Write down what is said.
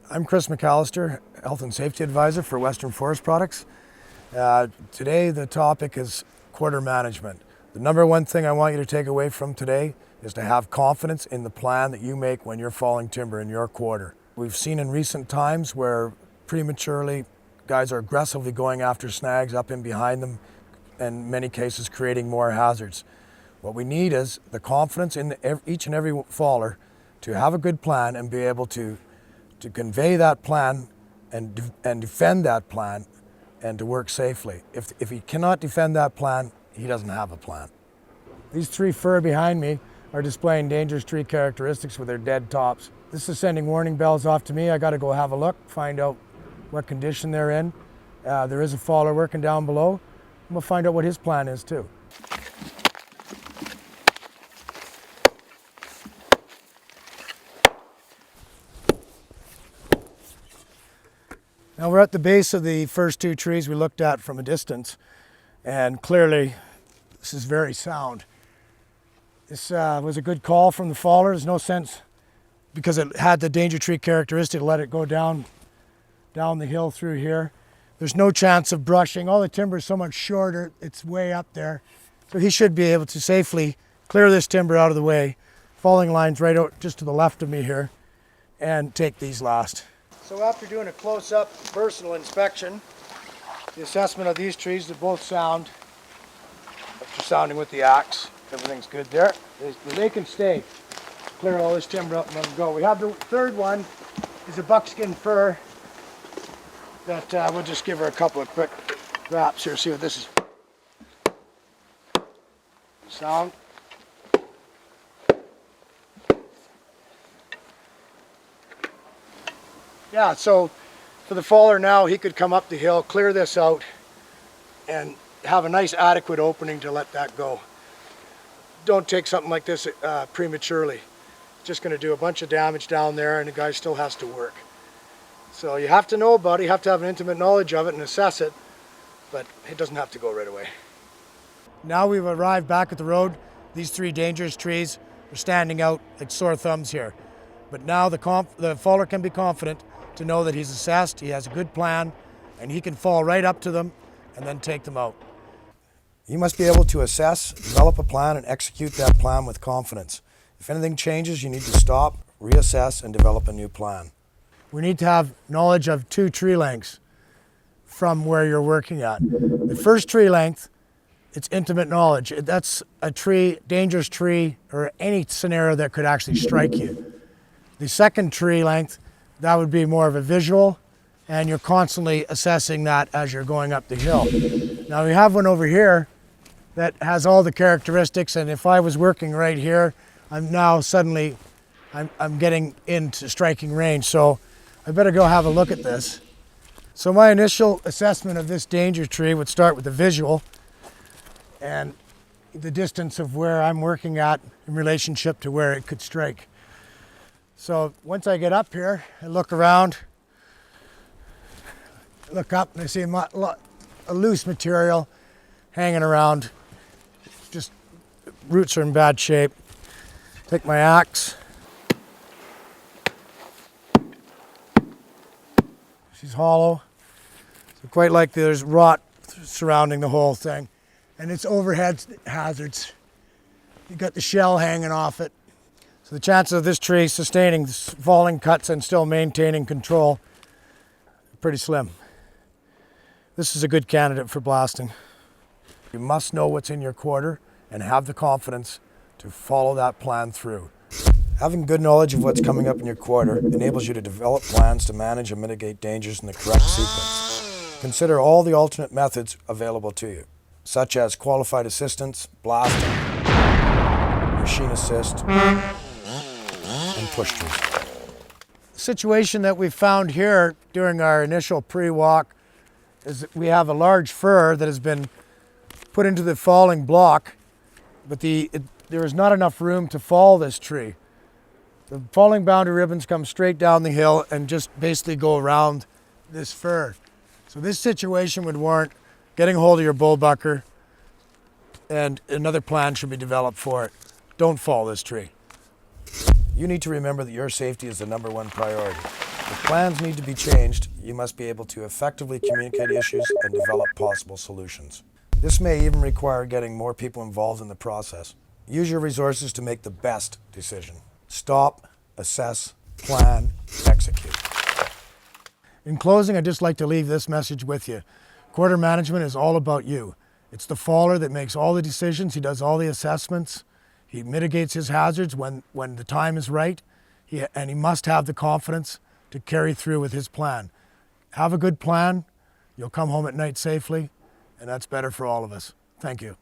I'm Chris McAllister, Health and Safety Advisor for Western Forest Products. Today the topic is quarter management. The number one thing I want you to take away from today is to have confidence in the plan that you make when you're falling timber in your quarter. We've seen in recent times where prematurely guys are aggressively going after snags up in behind them, in many cases creating more hazards. What we need is the confidence in each and every faller to have a good plan and be able to convey that plan and defend that plan and to work safely. If he cannot defend that plan, he doesn't have a plan. These three fir behind me are displaying dangerous tree characteristics with their dead tops. This is sending warning bells off to me. I got to go have a look, find out what condition they're in. There is a faller working down below, and we'll find out what his plan is too. Now we're at the base of the first two trees we looked at from a distance, and clearly this is very sound. This was a good call from the faller. There's no sense, because it had the danger tree characteristic, to let it go down the hill through here. There's no chance of brushing. All the timber is so much shorter, it's way up there. So he should be able to safely clear this timber out of the way. Falling line's right out just to the left of me here, and take these last. So after doing a close-up personal inspection, the assessment of these trees, they're both sound. After sounding with the axe, everything's good there. They can stay. Clear all this timber up and let them go. We have the third one, is a buckskin fir that we'll just give her a couple of quick wraps here, see what this is. Sound. Yeah, so for the faller now, he could come up the hill, clear this out, and have a nice adequate opening to let that go. Don't take something like this prematurely. It's just going to do a bunch of damage down there, and the guy still has to work. So you have to know about it, you have to have an intimate knowledge of it and assess it, but it doesn't have to go right away. Now we've arrived back at the road. These three dangerous trees are standing out like sore thumbs here. But now the faller can be confident to know that he's assessed, he has a good plan, and he can fall right up to them and then take them out. You must be able to assess, develop a plan, and execute that plan with confidence. If anything changes, you need to stop, reassess, and develop a new plan. We need to have knowledge of two tree lengths from where you're working at. The first tree length, it's intimate knowledge. That's a tree, dangerous tree, or any scenario that could actually strike you. The second tree length, that would be more of a visual, and you're constantly assessing that as you're going up the hill. Now we have one over here that has all the characteristics, and if I was working right here, I'm now suddenly, I'm getting into striking range, so I better go have a look at this. So my initial assessment of this danger tree would start with the visual and the distance of where I'm working at in relationship to where it could strike. So once I get up here, I look around, look up, and I see a loose material hanging around. Just roots are in bad shape. Take my axe. She's hollow. So quite likely there's rot surrounding the whole thing. And it's overhead hazards. You got the shell hanging off it. So the chances of this tree sustaining falling cuts and still maintaining control are pretty slim. This is a good candidate for blasting. You must know what's in your quarter and have the confidence to follow that plan through. Having good knowledge of what's coming up in your quarter enables you to develop plans to manage and mitigate dangers in the correct sequence. Consider all the alternate methods available to you, such as qualified assistance, blasting, machine assist, and push trees. The situation that we found here during our initial pre-walk is that we have a large fir that has been put into the falling block, but there is not enough room to fall this tree. The falling boundary ribbons come straight down the hill and just basically go around this fir. So this situation would warrant getting a hold of your bullbucker, and another plan should be developed for it. Don't fall this tree. You need to remember that your safety is the #1 priority. If plans need to be changed, you must be able to effectively communicate issues and develop possible solutions. This may even require getting more people involved in the process. Use your resources to make the best decision. Stop, assess, plan, execute. In closing, I'd just like to leave this message with you. Quarter management is all about you. It's the faller that makes all the decisions. He does all the assessments. He mitigates his hazards when the time is right. And he must have the confidence to carry through with his plan. Have a good plan. You'll come home at night safely, and that's better for all of us. Thank you.